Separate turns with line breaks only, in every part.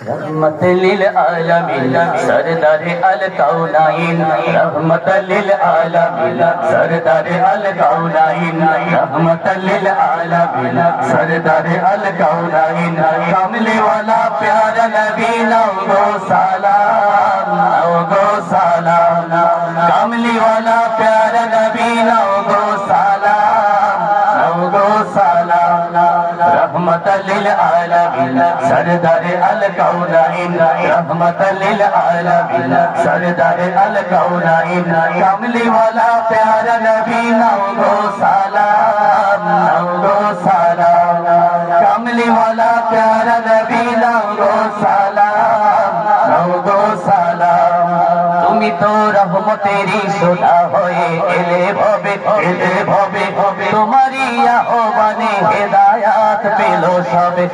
रहमत लिल आलमीन सरदार अल कौनाइन रहमत लिल आलमीन सरदार अल कौनाइन रहमत लिल आलमीन सरदार अल कौनाइन कमले वाला प्यारा नबी नौ सलाम कमली वाला प्यारा नबी नौ सलाम रहमत लिल आलमीन सरदार अल कौनाइन रहमत लिल आलमीन सरदार अल कौनाइन कमली वाला प्यारा नबी नौ सलाम कमली वाला प्यारा नबी नौ सलाम তুমি তো রহমতেরই সোনা হয়ে এলে ভবে তোমারই আহ্বানে হেদায়াত পেল সবে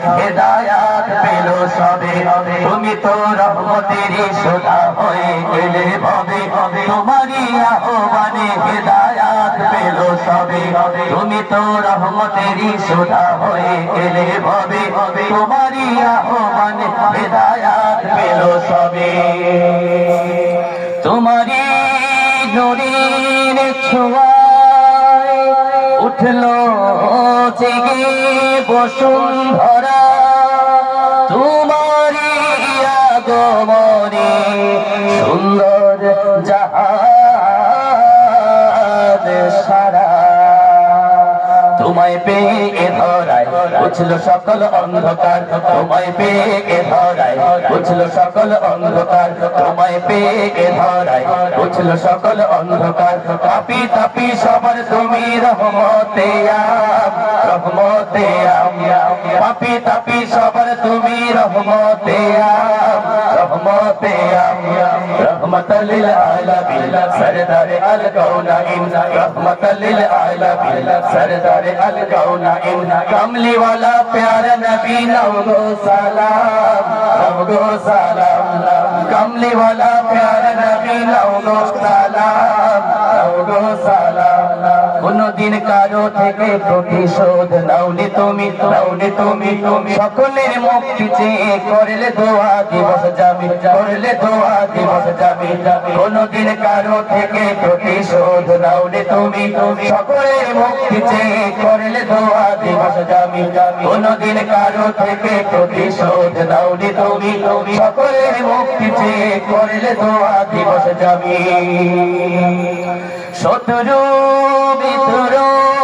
তুমি তো রহমতেরই সোনা হয়ে এলে ভবে তোমারই আহ্বানে হেদায়াত পেল সবে তুমি তো রহমতেরই সোনা হয়ে এলে ভবে তোমারই আহ্বানে হেদায়াত পেল সবে তোমারি নূরের ছোঁয়ায় উঠলো জেগে বসুন্ধরা তোমারি আগমনে সুন্দর জাহান সারা তোমায় পেয়ে এ ধরায় বুঝলো সকল অন্ধকার তোমায় পেয়ে এ ধরায় বুঝলো সকল অন্ধকার তোমায় পেয়ে এ ধরায় বুঝলো সকল অন্ধকার তাপি তাপি সবার তুমি রহমতে আম পাপি তাপি সবার তুমি রহমতে আম رحمت للعالمین سردار الکونین رحمت للعالمین سردار الکونین کملی والا پیارا نبی نو سلام کملی والا پیارا نبی نو سلام কোনদিন কারো থেকে প্রতিশোধ নাওনি তুমি সকলের মুক্তি চেয়ে করলে দোয়া দিবস যাবে কোনদিন কারো থেকে প্রতিশোধ নাওনি তুমি সকলের মুক্তি চেয়ে করলে দোয়া দিবস যাবে কোনদিন কারো থেকে প্রতিশোধ নাওনি তুমি সকলের মুক্তি চেয়ে করলে দোয়া দিবস যাবে শত্রু বিদ্রোহ